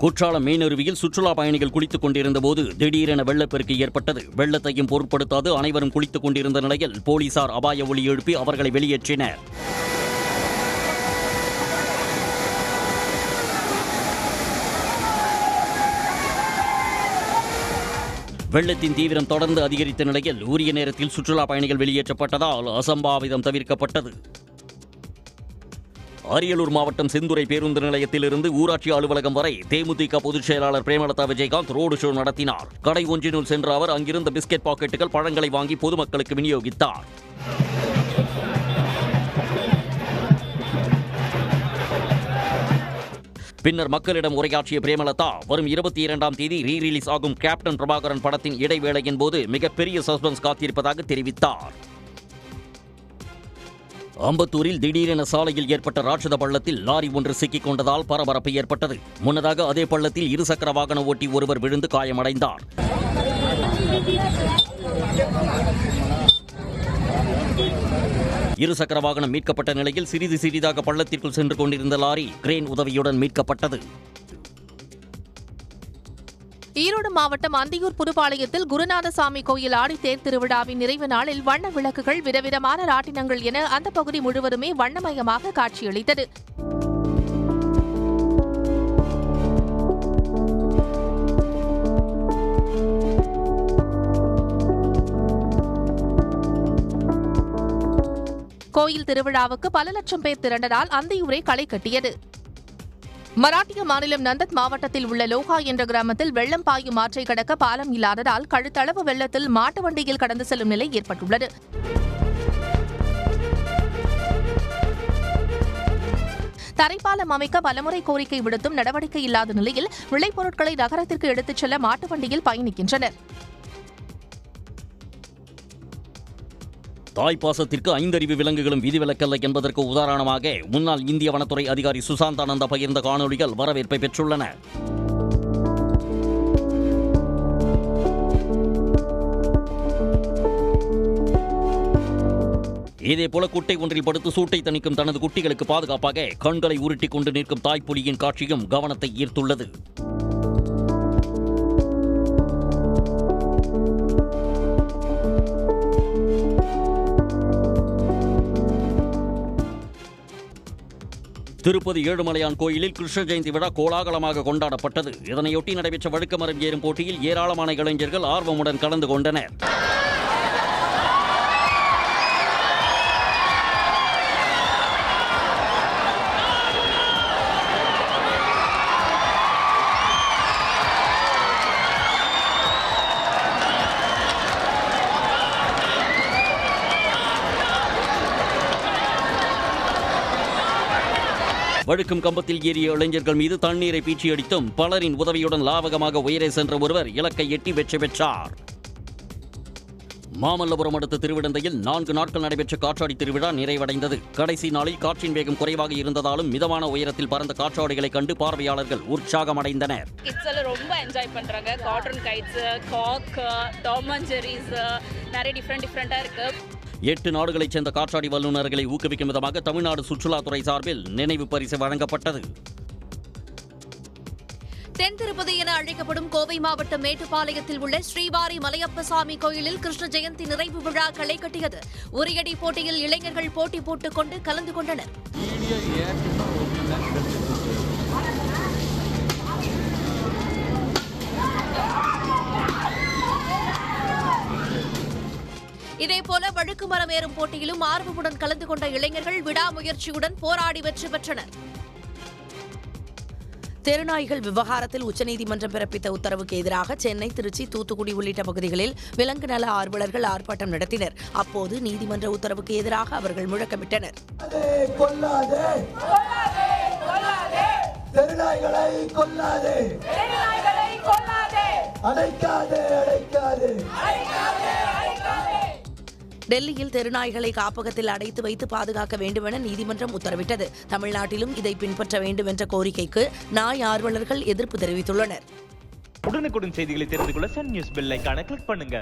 குற்றாலம் மீனருவியில் சுற்றுலா பயணிகள் குளித்துக் கொண்டிருந்த போது திடீரென வெள்ளப்பெருக்கு ஏற்பட்டது. வெள்ளத்தையும் பொருட்படுத்தாது அனைவரும் குளித்துக் கொண்டிருந்த நிலையில் போலீசார் அபாய ஒலி எழுப்பி அவர்களை வெளியேற்றினர். வெள்ளத்தின் தீவிரம் தொடர்ந்து அதிகரித்த நிலையில் உரிய நேரத்தில் சுற்றுலா பயணிகள் வெளியேற்றப்பட்டதால் அசம்பாவிதம் தவிர்க்கப்பட்டது. அரியலூர் மாவட்டம் செந்துறை பேருந்து நிலையத்திலிருந்து ஊராட்சி அலுவலகம் வரை தேமுதிக பொதுச் செயலாளர் பிரேமலதா விஜயகாந்த் ரோடு ஷோ நடத்தினார். கடை ஒன்றினுள் சென்ற அவர் அங்கிருந்த பிஸ்கெட் பாக்கெட்டுகள், பழங்களை வாங்கி பொதுமக்களுக்கு விநியோகித்தார். பின்னர் மக்களிடம் உரையாற்றிய பிரேமலதா, வரும் 22ஆம் தேதி ரீரிலீஸ் ஆகும் கேப்டன் பிரபாகரன் படத்தின் இடைவேளையின் போது மிகப்பெரிய சஸ்பென்ஸ் காத்திருப்பதாக தெரிவித்தார். அம்பத்தூரில் திடீரென சாலையில் ஏற்பட்ட ராட்சத பள்ளத்தில் லாரி ஒன்று சிக்கிக் கொண்டதால் பரபரப்பு ஏற்பட்டது. முன்னதாக அதே பள்ளத்தில் இருசக்கர வாகன ஓட்டி ஒருவர் விழுந்து காயமடைந்தார். இருசக்கர வாகனம் மீட்கப்பட்ட நிலையில் சிறிது சிறிதாக பள்ளத்திற்குள் சென்று கொண்டிருந்த லாரி கிரேன் உதவியுடன் மீட்கப்பட்டது. ஈரோடு மாவட்டம் அந்தியூர் புதுப்பாளையத்தில் குருநாதசாமி கோயில் ஆடித்தேர் திருவிழாவின் நிறைவு நாளில் வண்ண விளக்குகள், விதவிதமான ராட்டினங்கள் என அந்த பகுதி முழுவதுமே வண்ணமயமாக காட்சியளித்தது. கோயில் திருவிழாவுக்கு பல லட்சம் பேர் திரண்டதால் அந்தியூரை களை கட்டியது. மராட்டிய மாநிலம் நந்தத் மாவட்டத்தில் உள்ள லோகா என்ற கிராமத்தில் வெள்ளம் பாயும் ஆற்றை கடக்க பாலம் இல்லாததால் கழுத்தளவு வெள்ளத்தில் மாட்டு வண்டியில் கடந்து செல்லும் நிலை ஏற்பட்டுள்ளது. தரைப்பாலம் அமைக்க பலமுறை கோரிக்கை விடுத்தும் நடவடிக்கை இல்லாத நிலையில் விளைபொருட்களை நகரத்திற்கு எடுத்துச் செல்ல மாட்டு வண்டியில் பயணிக்கின்றனர். தாய்ப்பாசத்திற்கு 5 அறிவு விலங்குகளும் விதிவிலக்கல்ல என்பதற்கு உதாரணமாக முன்னாள் இந்திய வனத்துறை அதிகாரி சுசாந்தானந்தா பகிர்ந்த காணொலிகள் வரவேற்பை பெற்றுள்ளன. இதேபோல குட்டை ஒன்றில் படுத்து சூட்டை தணிக்கும் தனது குட்டிகளுக்கு பாதுகாப்பாக கண்களை உருட்டிக் கொண்டு நிற்கும் தாய்ப்புலியின் காட்சியும் கவனத்தை ஈர்த்துள்ளது. திருப்பதி ஏழுமலையான் கோயிலில் கிருஷ்ண ஜெயந்தி விழா கோலாகலமாக கொண்டாடப்பட்டது. இதனையொட்டி நடைபெற்ற வழுக்கமரம் ஏறும் போட்டியில் ஏராளமான இளைஞர்கள் ஆர்வமுடன் கலந்து கொண்டனர். வழுக்கும் கம்பத்தில் ஏறிய இளைஞர்கள் மீது தண்ணீரை பீச்சியடித்தும் பலரின் உதவியுடன் லாவகமாக உயரே சென்ற ஒருவர் இலக்கை எட்டி வெற்றி பெற்றார். மாமல்லபுரம் அடுத்த திருவிடந்தையில் 4 நாட்கள் நடைபெற்ற காற்றாடி திருவிழா நிறைவடைந்தது. கடைசி நாளில் காற்றின் வேகம் குறைவாக இருந்ததாலும் மிதமான உயரத்தில் பறந்த காற்றாடிகளை கண்டு பார்வையாளர்கள் உற்சாகமடைந்தனர். ரொம்ப என்ஜாய் பண்றாங்க. காட்டன் கைட்ஸ், காக், டாம் அண்ட் ஜெர்ரிஸ், நிறைய டிஃப்ரெண்டா இருக்கு. 8 நாடுகளைச் சேர்ந்த காற்றாடி வல்லுநர்களை ஊக்குவிக்கும் விதமாக தமிழ்நாடு சுற்றுலாத்துறை சார்பில் நினைவு பரிசு வழங்கப்பட்டது. தென் திருப்பதி என அழைக்கப்படும் கோவை மாவட்டம் மேட்டுப்பாளையத்தில் உள்ள ஸ்ரீவாரி மலையப்பசாமி கோயிலில் கிருஷ்ண ஜெயந்தி நிறைவு விழா களை கட்டியது. உரியடி போட்டியில் இளைஞர்கள் போட்டி போட்டுக் கொண்டு கலந்து கொண்டனர். இதேபோல வழுக்கு மரம் ஏறும் போட்டியிலும் ஆர்வமுடன் கலந்து கொண்ட இளைஞர்கள் விடாமுயற்சியுடன் போராடி வெற்றி பெற்றனர். தெருநாய்கள் விவகாரத்தில் உச்சநீதிமன்றம் பிறப்பித்த உத்தரவுக்கு எதிராக சென்னை, திருச்சி, தூத்துக்குடி உள்ளிட்ட பகுதிகளில் விலங்கு நல ஆர்வலர்கள் ஆர்ப்பாட்டம் நடத்தினர். அப்போது நீதிமன்ற உத்தரவுக்கு எதிராக அவர்கள் முழக்கமிட்டனர். டெல்லியில் தெருநாய்களை காப்பகத்தில் அடைத்து வைத்து பாதுகாக்க வேண்டுமென நீதிமன்றம் உத்தரவிட்டது. தமிழ்நாட்டிலும் இதை பின்பற்ற வேண்டும் என்ற கோரிக்கைக்கு நாய் ஆர்வலர்கள் எதிர்ப்பு தெரிவித்துள்ளனர். உடனுக்குடன் செய்திகளை தெரிந்து கொள்ள சன் நியூஸ் பெல் ஐகானை கிளிக் பண்ணுங்க.